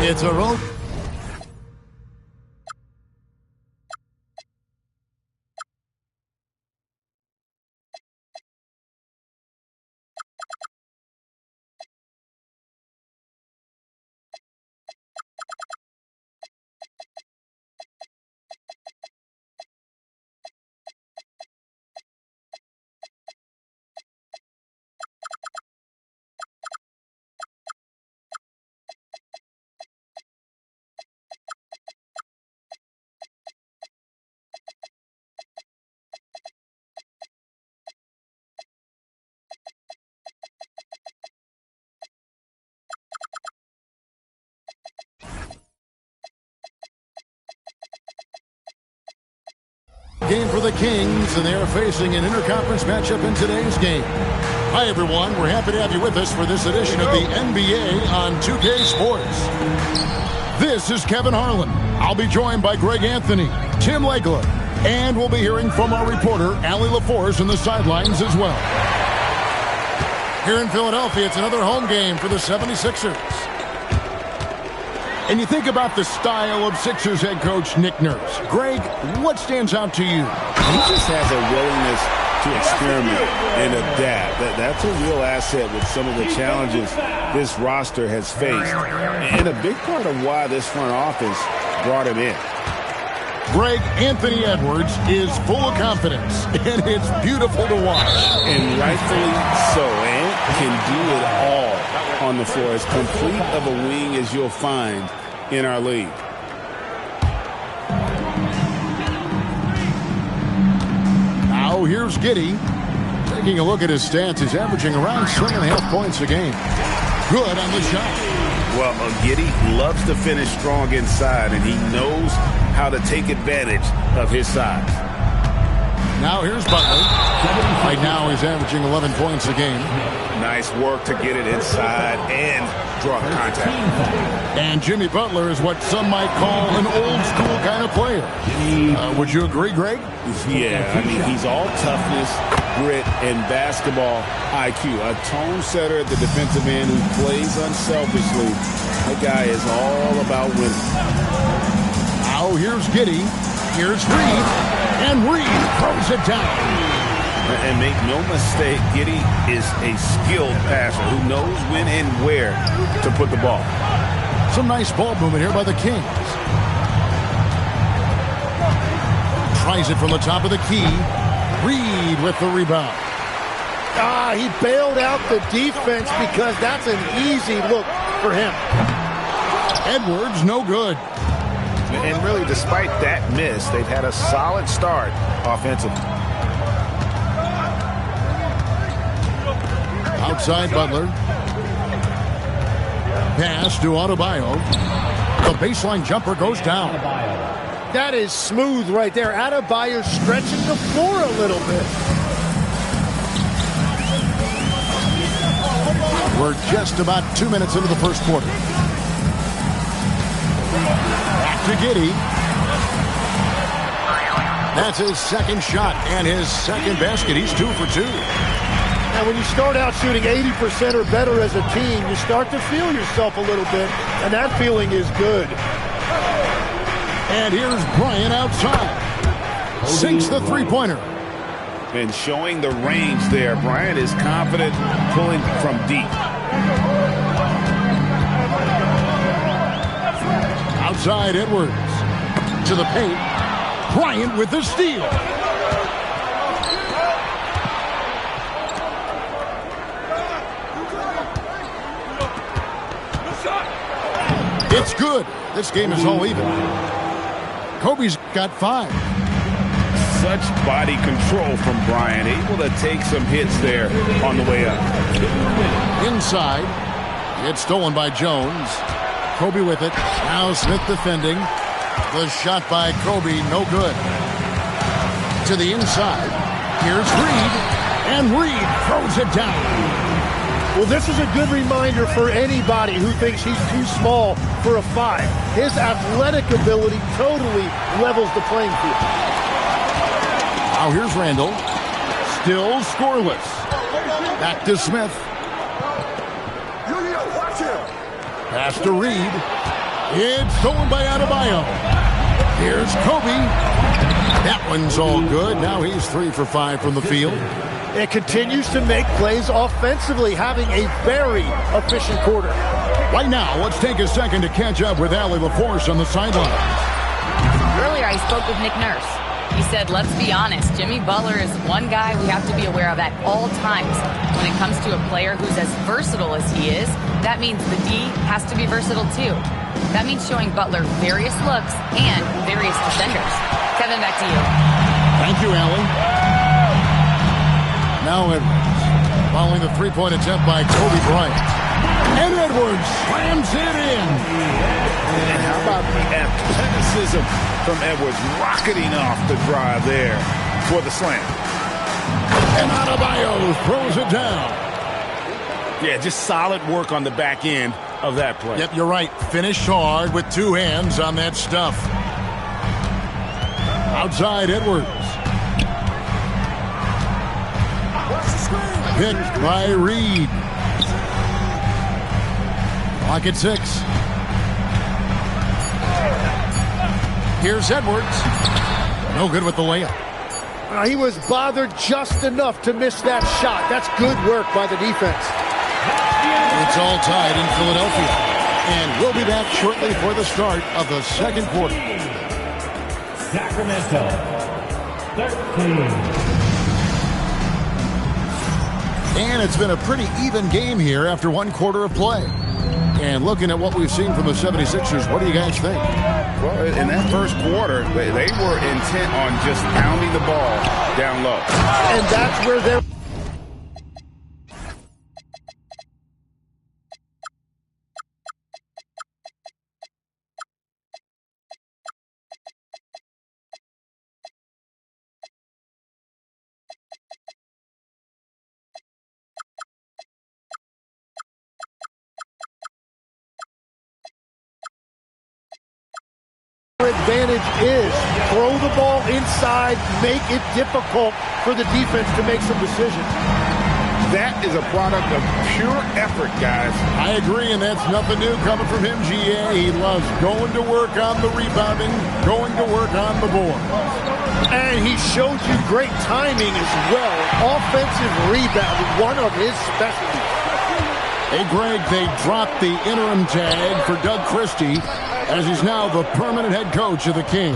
It's a road. Game for the Kings, and they are facing an interconference matchup in today's game. Hi, everyone. We're happy to have you with us for this edition of the NBA on 2K Sports. This is Kevin Harlan. I'll be joined by Greg Anthony, Tim Legler, and we'll be hearing from our reporter, Allie LaForce, on the sidelines as well. Here in Philadelphia, it's another home game for the 76ers. And you think about the style of Sixers head coach Nick Nurse. Greg, what stands out to you? He just has a willingness to experiment and adapt. That's a real asset with some of the challenges this roster has faced. And a big part of why this front office brought him in. Greg, Anthony Edwards is full of confidence, and it's beautiful to watch. And rightfully so. Ant can do it all on the floor, as complete of a wing as you'll find in our league. Now here's Giddey. Taking a look at his stats, he's averaging around 7.5 points a game. Good on the shot. Well, Giddey loves to finish strong inside, and he knows how to take advantage of his size. Now here's Butler. Right now he's averaging 11 points a game. Nice work to get it inside and draw contact. And Jimmy Butler is what some might call an old school kind of player. Would you agree, Greg? Yeah, I mean, he's all toughness, grit, and basketball IQ. A tone setter at the defensive end who plays unselfishly. That guy is all about winning. Now here's Giddey. Here's Reed. And Reed throws it down. And make no mistake, Giddey is a skilled passer who knows when and where to put the ball. Some nice ball movement here by the Kings. Tries it from the top of the key. Reed with the rebound. He bailed out the defense because that's an easy look for him. Edwards, no good. And really, despite that miss, they've had a solid start offensively. Outside Butler. Pass to Adebayo. The baseline jumper goes down. That is smooth right there. Adebayo stretching the floor a little bit. We're just about 2 minutes into the first quarter. Back to Giddey. That's his second shot and his second basket. He's 2 for 2. And when you start out shooting 80% or better as a team, you start to feel yourself a little bit, and that feeling is good. And here's Bryant outside. Sinks the three-pointer. And showing the range there. Bryant is confident pulling from deep. Outside Edwards. To the paint. Bryant with the steal. It's good. This game is all even. Kobe's got 5. Such body control from Bryant. Able to take some hits there on the way up. Inside. It's stolen by Jones. Kobe with it. Now Smith defending. The shot by Kobe, no good. To the inside. Here's Reed. And Reed throws it down. Well, this is a good reminder for anybody who thinks he's too small for a 5. His athletic ability totally levels the playing field. Now here's Randall. Still scoreless. Back to Smith. Pass to Reed. It's stolen by Adebayo. Here's Kobe. That one's all good. Now he's 3 for 5 from the field. It continues to make plays offensively, having a very efficient quarter. Right now, let's take a second to catch up with Allie LaForce on the sideline. Earlier, I spoke with Nick Nurse. He said, let's be honest, Jimmy Butler is one guy we have to be aware of at all times. When it comes to a player who's as versatile as he is, that means the D has to be versatile too. That means showing Butler various looks and various defenders. Kevin, back to you. Thank you, Allie. Now Edwards, following the three-point attempt by Kobe Bryant. And Edwards slams it in. And how about the athleticism from Edwards rocketing off the drive there for the slam. And Adebayo throws it down. Yeah, just solid work on the back end of that play. Yep, you're right. Finished hard with two hands on that stuff. Outside Edwards. Picked by Reed. Clock at 6. Here's Edwards. No good with the layup. He was bothered just enough to miss that shot. That's good work by the defense. It's all tied in Philadelphia. And we'll be back shortly for the start of the second quarter. Sacramento, 13. And it's been a pretty even game here after one quarter of play. And looking at what we've seen from the 76ers, what do you guys think? Well, in that first quarter, they were intent on just pounding the ball down low. And that's where they're... advantage is throw the ball inside, make it difficult for the defense to make some decisions. That is a product of pure effort, guys. I agree, and that's nothing new coming from him, GA. He loves going to work on the rebounding, going to work on the board. And he showed you great timing as well. Offensive rebounding, one of his specialties. Hey, Greg, they dropped the interim tag for Doug Christie, as he's now the permanent head coach of the Kings.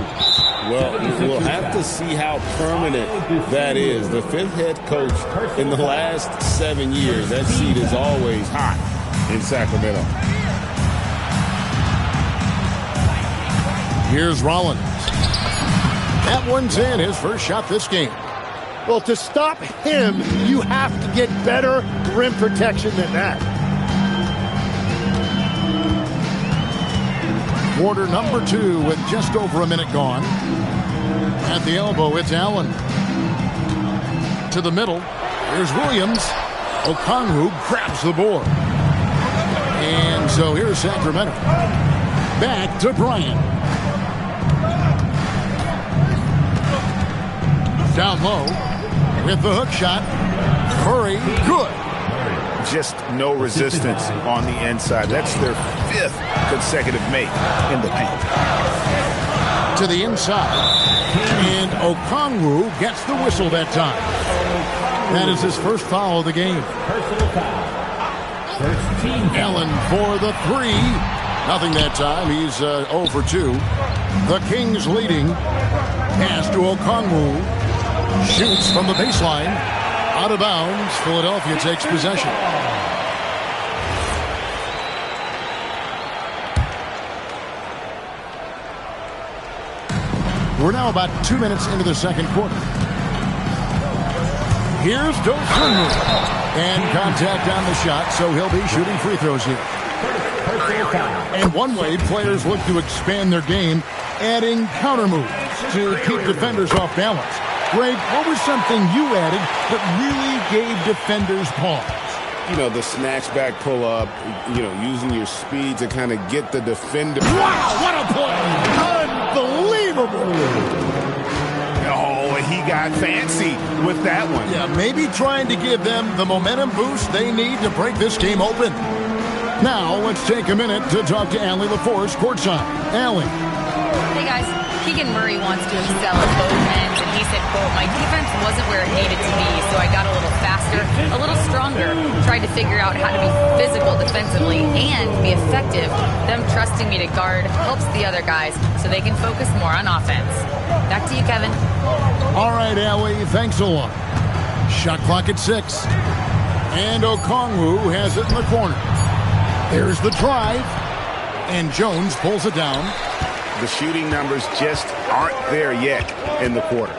Well, we'll have to see how permanent that is. The fifth head coach in the last 7 years. That seat is always hot in Sacramento. Here's Rollins. That one's in, his first shot this game. Well, to stop him, you have to get better rim protection than that. Quarter number 2 with just over a minute gone. At the elbow, it's Allen. To the middle, here's Williams. Okongwu grabs the board. And so here's Sacramento. Back to Bryant. Down low with the hook shot. Curry, good. Just no resistance on the inside. That's their 5th consecutive make in the paint. To the inside. And Okongwu gets the whistle that time. That is his first foul of the game. Allen for the 3. Nothing that time. He's 0 for 2. The Kings leading. Pass to Okongwu. Shoots from the baseline. Out of bounds. Philadelphia takes possession. We're now about 2 minutes into the second quarter. Here's Dosunmu. And contact on the shot, so he'll be shooting free throws here. And one way players look to expand their game, adding counter moves to keep defenders off balance. Greg, what was something you added that really gave defenders pause? You know, the snatch back pull up, using your speed to kind of get the defender. Wow, what a play! Unbelievable! Oh, he got fancy with that one. Yeah, maybe trying to give them the momentum boost they need to break this game open. Now, let's take a minute to talk to Allie LaForce courtside. Allie. Hey, guys. Keegan Murray wants to excel at both ends, and he said, quote, "My defense wasn't where it needed to be, so I got a little faster, a little stronger, tried to figure out how to be physical defensively and be effective. Them trusting me to guard helps the other guys so they can focus more on offense." Back to you, Kevin. All right, Allie, thanks a lot. Shot clock at 6. And Okongwu has it in the corner. There's the drive. And Jones pulls it down. The shooting numbers just aren't there yet in the quarter.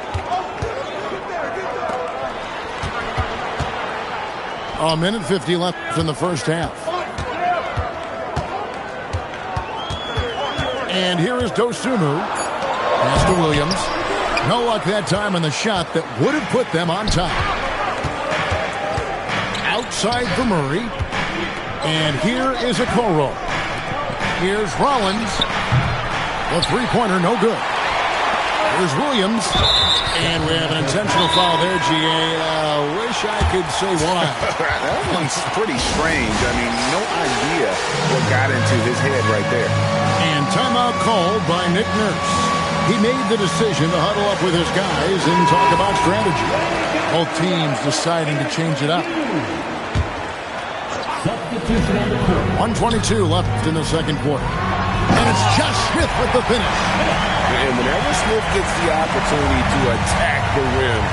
A minute 50 left in the first half. And here is Dosunmu. Pass to Williams. No luck that time on the shot that would have put them on top. Outside for Murray. And here is Okoro. Here's Rollins. The three-pointer, no good. Here's Williams. And we have an intentional foul there, G.A. Wish I could say why. That one's pretty strange. I mean, no idea what got into his head right there. And timeout called by Nick Nurse. He made the decision to huddle up with his guys and talk about strategy. Both teams deciding to change it up. 1:22 left in the second quarter. And it's Josh Smith with the finish. And whenever Smith gets the opportunity to attack the rim,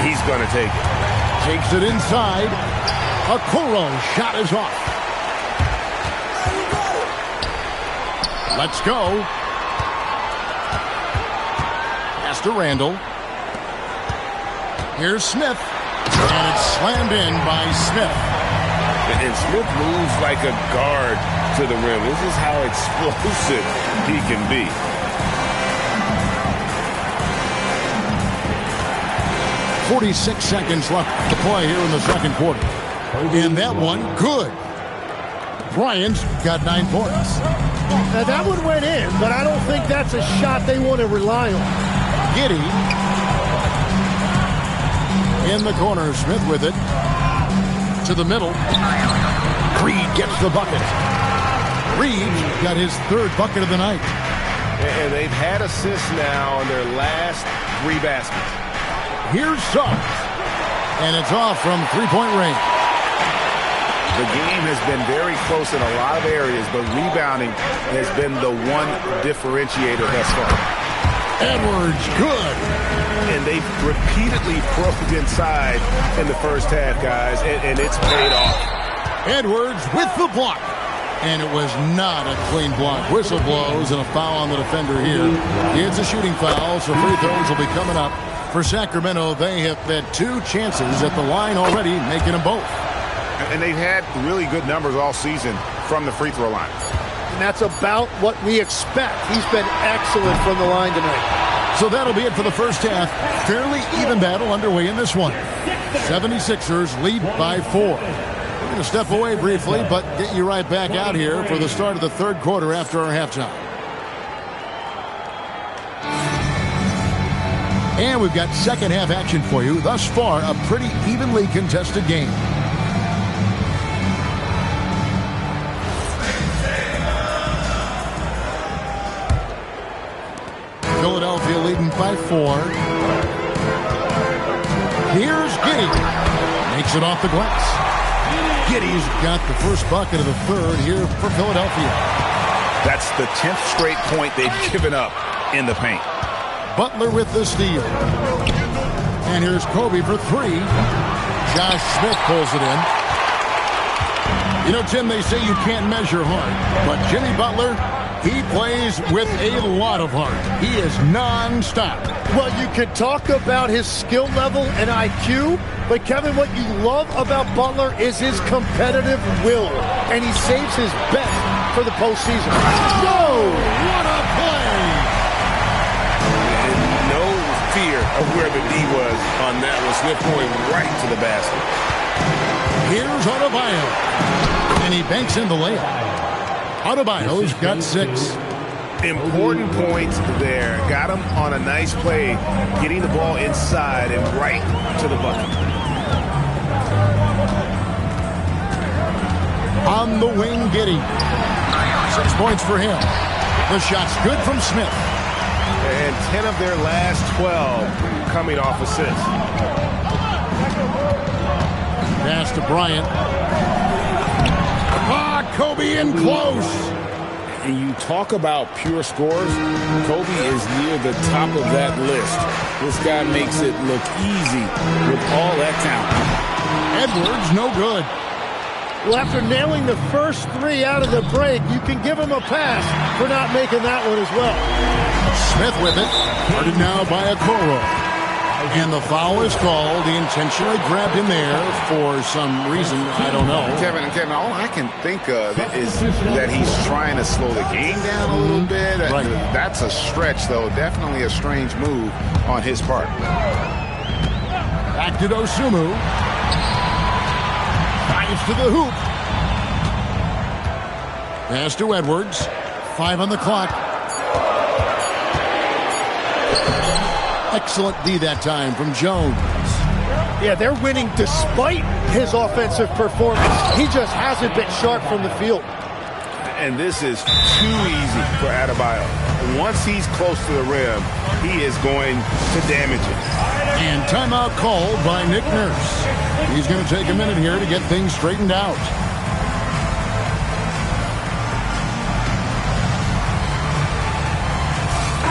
he's going to take it. Takes it inside. Okoro shot is off. Let's go. Pass to Randall. Here's Smith. And it's slammed in by Smith. And Smith moves like a guard to the rim. This is how explosive he can be. .46 seconds left to play here in the second quarter. And that one, good. Bryant's got 9 points. Now that one went in, but I don't think that's a shot they want to rely on. Giddey. In the corner, Smith with it. To the middle. Reed gets the bucket. Reed got his 3rd bucket of the night. And they've had assists now in their last 3 baskets. Here's Suggs. And it's off from three-point range. The game has been very close in a lot of areas, but rebounding has been the one differentiator thus far. Edwards, good. And they've repeatedly probed inside in the first half, guys, and it's paid off. Edwards with the block. And it was not a clean block. Whistle blows and a foul on the defender here. It's a shooting foul, so free throws will be coming up. For Sacramento, they have had 2 chances at the line already, making them both. And they've had really good numbers all season from the free throw line. And that's about what we expect. He's been excellent from the line tonight. So that'll be it for the first half. Fairly even battle underway in this one. 76ers lead by 4. We're going to step away briefly, but get you right back out here for the start of the third quarter after our halftime. And we've got second half action for you. Thus far, a pretty evenly contested game. Philadelphia leading by 4. Here's Giddey. Makes it off the glass. Giddey's got the first bucket of the third here for Philadelphia. That's the 10th straight point they've given up in the paint. Butler with the steal. And here's Kobe for 3. Josh Smith pulls it in. You know, Tim, they say you can't measure heart, but Jimmy Butler, he plays with a lot of heart. He is non-stop. Well, you can talk about his skill level and IQ, but Kevin, what you love about Butler is his competitive will, and he saves his best for the postseason. Whoa! What a play! And no fear of where the D was on that one. Smith going right to the basket. Here's Adebayo, and he banks in the layup. Adebayo's got 6. Important points there. Got him on a nice play, getting the ball inside and right to the bucket. On the wing, Giddey. 6 points for him. The shot's good from Smith. And 10 of their last 12 coming off assists. Pass to Bryant. Kobe in close. And you talk about pure scores, Kobe is near the top of that list. This guy makes it look easy with all that talent. Edwards, no good. Well, after nailing the first 3 out of the break, you can give him a pass for not making that one as well. Smith with it. Guarded now by Okoro. And the foul is called. He intentionally grabbed him there for some reason. I don't know. Kevin, all I can think of is that he's trying to slow the game down a little bit. Right. That's a stretch, though. Definitely a strange move on his part. Back to Dosunmu. Drives to the hoop. Pass to Edwards. 5 on the clock. Excellent D that time from Jones. Yeah, they're winning despite his offensive performance. He just hasn't been sharp from the field. And this is too easy for Adebayo. Once he's close to the rim, he is going to damage it. And timeout called by Nick Nurse. He's going to take a minute here to get things straightened out.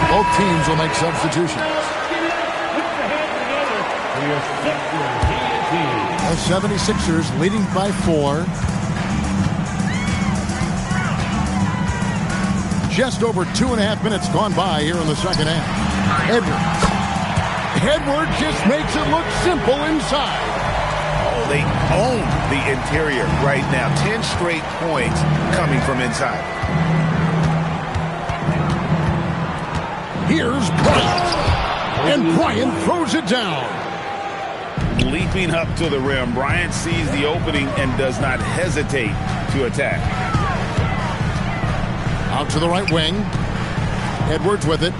Both teams will make substitutions. The 76ers leading by 4. Just over 2.5 minutes gone by here in the second half. Edwards just makes it look simple inside. Oh, they own the interior right now. 10 straight points coming from inside. Here's Bryant. And Bryant throws it down. Leaping up to the rim, Bryant sees the opening and does not hesitate to attack. Out to the right wing. Edwards with it.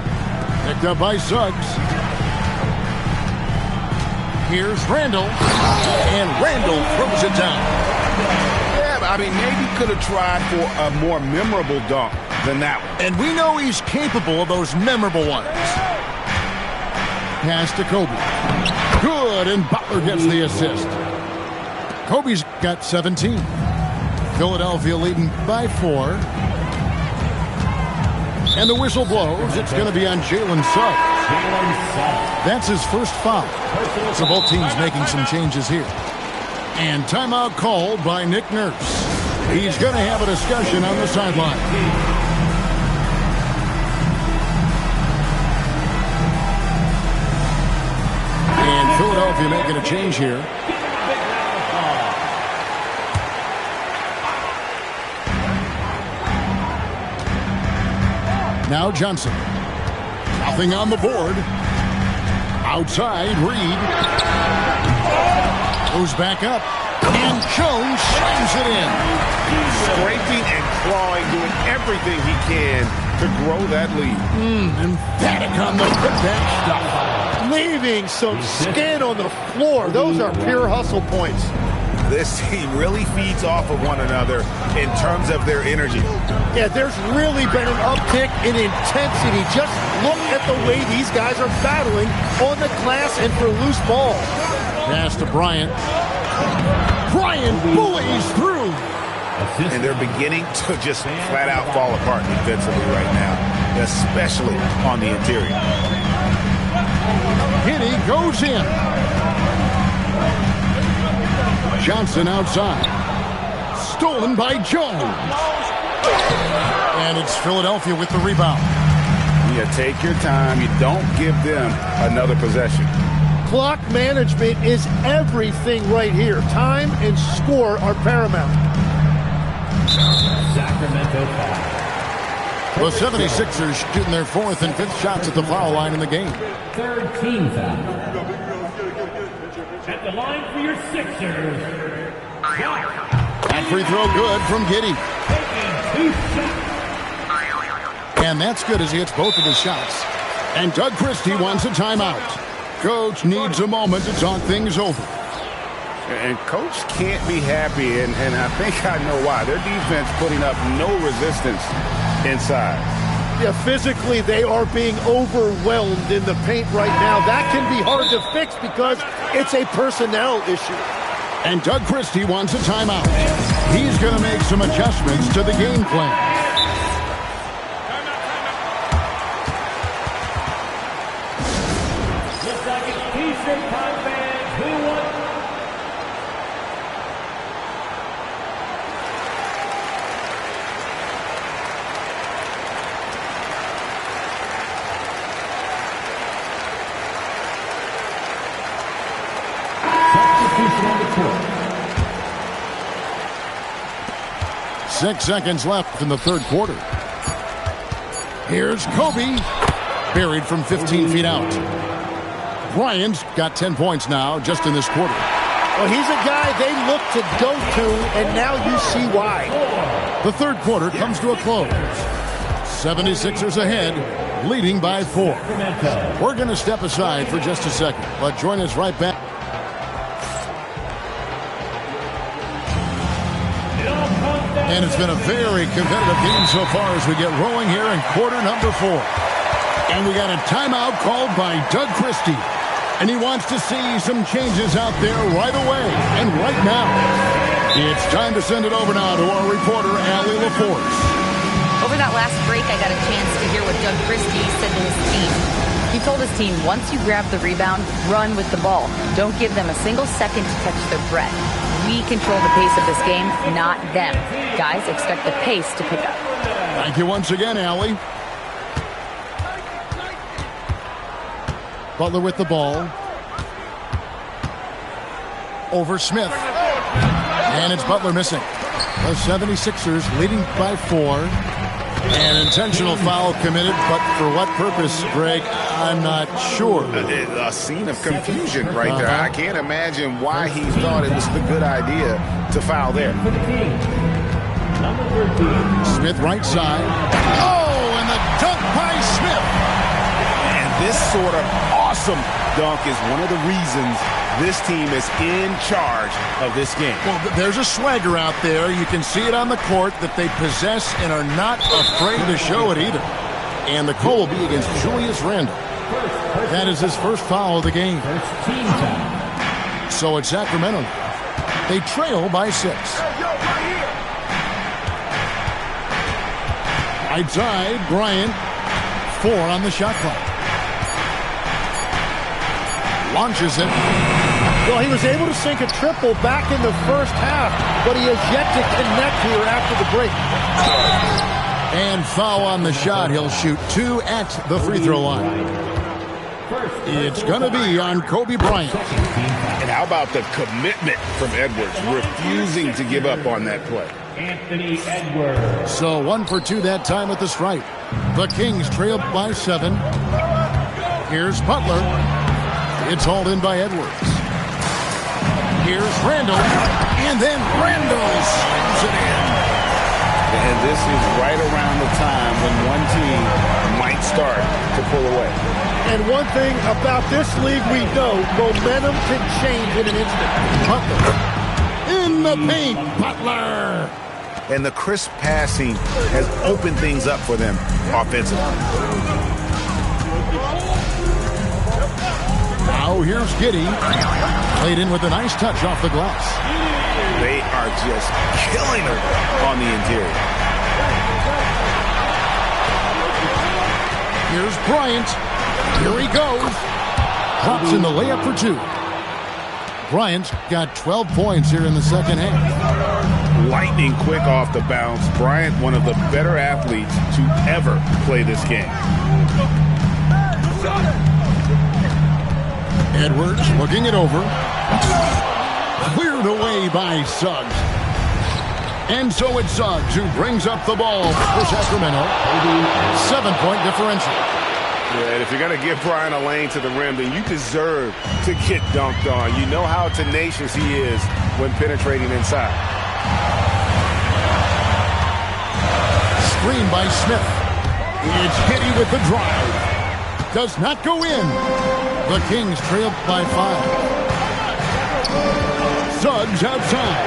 Picked up by Suggs. Here's Randall. And Randall throws it down. Yeah, I mean, maybe could have tried for a more memorable dunk than that one. And we know he's capable of those memorable ones. Pass to Kobe. Good, and Butler gets the assist. Kobe's got 17. Philadelphia leading by 4. And the whistle blows. It's going to be on Jalen Suggs. That's his first foul. So both teams making some changes here. And timeout called by Nick Nurse. He's going to have a discussion on the sideline. And Philadelphia making a change here. Now Johnson. Nothing on the board. Outside, Reed. Goes back up. And Jones slams it in. Scraping and clawing, doing everything he can to grow that lead. Emphatic on the putback stuff. Leaving some skin on the floor. Those are pure hustle points. This team really feeds off of one another in terms of their energy. Yeah, there's really been an uptick in intensity. Just look at the way these guys are battling on the glass and for loose balls. Pass to Bryant. Bryant bullies through. And they're beginning to just flat out fall apart defensively right now, especially on the interior. Giddey goes in. Johnson outside. Stolen by Jones. And it's Philadelphia with the rebound. Yeah, take your time. You don't give them another possession. Clock management is everything right here. Time and score are paramount. Sacramento foul. The 76ers shooting their 4th and 5th shots at the foul line in the game. 3rd team foul. At the line for your Sixers. That free throw good from Giddey. And that's good as he hits both of his shots. And Doug Christie wants a timeout. Coach needs a moment to talk things over. And Coach can't be happy, and I think I know why. Their defense putting up no resistance inside. Yeah, physically they are being overwhelmed in the paint right now. That can be hard to fix because it's a personnel issue. And Doug Christie wants a timeout. He's going to make some adjustments to the game plan. Six seconds left in the third quarter. Here's Kobe. Buried from 15 feet out. Bryant's got 10 points now just in this quarter. Well, he's a guy they look to go to, and now you see why. The third quarter comes to a close. 76ers ahead, leading by 4. We're going to step aside for just a second, but join us right back. And it's been a very competitive game so far as we get rolling here in quarter number 4. And we got a timeout called by Doug Christie. And he wants to see some changes out there right away and right now. It's time to send it over now to our reporter, Allie LaForce. Over that last break, I got a chance to hear what Doug Christie said to his team. He told his team, once you grab the rebound, run with the ball. Don't give them a single second to catch their breath. We control the pace of this game, not them. Guys, expect the pace to pick up. Thank you once again, Allie. Butler with the ball. Over Smith. And it's Butler missing. The 76ers leading by 4. An intentional foul committed, but for what purpose, Greg, I'm not sure. A scene of confusion right there. I can't imagine why he thought it was a good idea to foul there. Smith right side. Oh, and the dunk by Smith. And this sort of awesome dunk is one of the reasons this team is in charge of this game. Well, there's a swagger out there. You can see it on the court that they possess and are not afraid to show it either. And the call will be against Julius Randle. That is his first foul of the game. So it's Sacramento. They trail by 6. Outside, Bryant. 4 on the shot clock. Launches it. Well, he was able to sink a triple back in the first half, but he has yet to connect here after the break. And foul on the shot. He'll shoot 2 at the free throw line. It's going to be on Kobe Bryant. And how about the commitment from Edwards, refusing to give up on that play? Anthony Edwards. So 1 for 2 that time at the stripe. The Kings trail by 7. Here's Butler. It's hauled in by Edwards. Here's Randle. And then Randle slams it in. And this is right around the time when one team might start to pull away. And one thing about this league we know, momentum can change in an instant. Butler in the paint. Butler. And the crisp passing has opened things up for them offensively. Now here's Giddey. Played in with a nice touch off the glass. They are just killing her on the interior. Here's Bryant. Here he goes. Drops in the layup for 2. Bryant's got 12 points here in the second half. Lightning quick off the bounce. Bryant, one of the better athletes to ever play this game. Edwards looking it over. Cleared away by Suggs. And so it's Suggs who brings up the ball for Sacramento. 7-point differential. Yeah, and if you're going to give Bryant a lane to the rim, then you deserve to get dunked on. You know how tenacious he is when penetrating inside. Screen by Smith. It's Giddey with the drive. Does not go in. The Kings trail by 5. Suggs outside.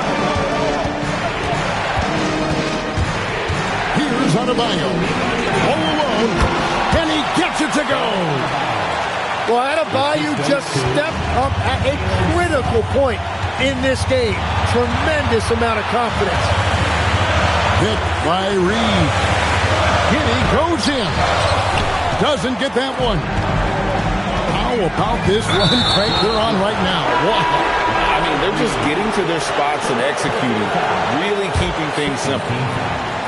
Here's Adebayo. All alone. And he gets it to go. Well, Adebayo just stepped up at a critical point in this game. Tremendous amount of confidence. Hit by Reed. Giddey goes in. Doesn't get that one. How about this run, Craig, they're on right now? Wow. I mean, they're just getting to their spots and executing, really keeping things simple.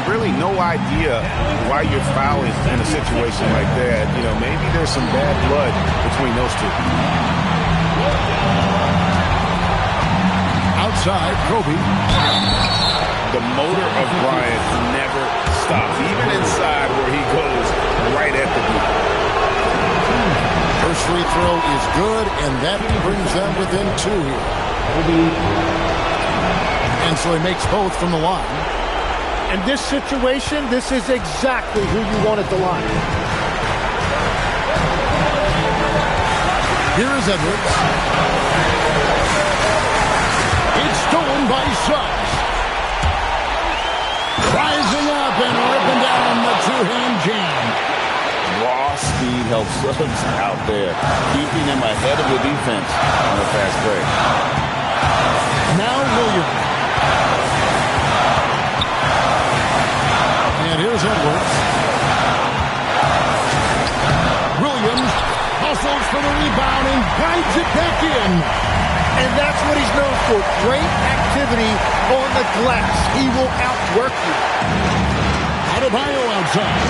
Really no idea why you're fouling in a situation like that. You know, maybe there's some bad blood between those two. Outside, Kobe. The motor of Bryant never stops, even inside where he goes right at the hoop. First free throw is good, and that brings them within 2 here. And so he makes both from the line. In this situation, this is exactly who you want at the line. Here is Edwards. It's stolen by Suggs. Rising up and ripping down the two-hand jam. Raw speed helps Suggs out there, keeping him ahead of the defense on a fast break. Now Williams. And here's Edwards. Williams hustles for the rebound and guides it back in. And that's what he's known for. Great activity on the glass. He will outwork you. Adebayo outside.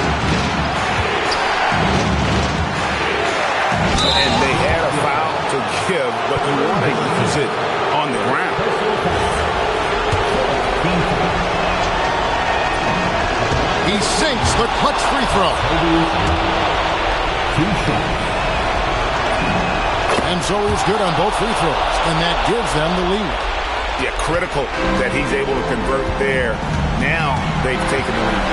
And they had a foul to give, but you want to use it on the ground. He sinks the clutch free throw. And so he's good on both free throws, and that gives them the lead. Yeah, critical that he's able to convert there. Now they've taken the lead.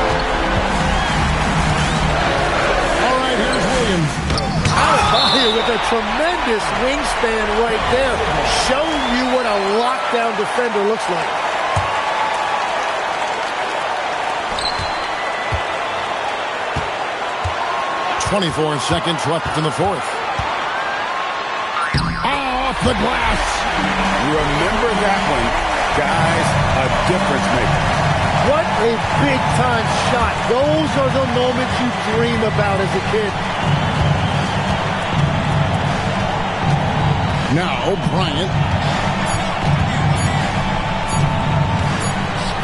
All right, here's Williams. Adebayo with a tremendous wingspan right there, showing you what a lockdown defender looks like. .24 seconds left in the fourth. Off the glass. Remember that one, guys, a difference maker. What a big-time shot. Those are the moments you dream about as a kid. Now Bryant.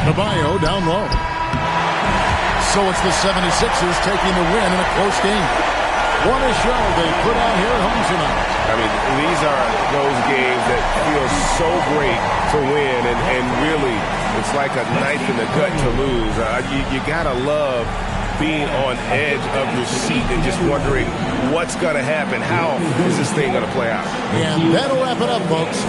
Adebayo down low. So it's the 76ers taking the win in a close game. What a show they put on here at home tonight. I mean, these are those games that feel so great to win, and really, it's like a knife in the gut to lose. You gotta love being on edge of your seat and just wondering what's gonna happen. How is this thing gonna play out? And that'll wrap it up, folks.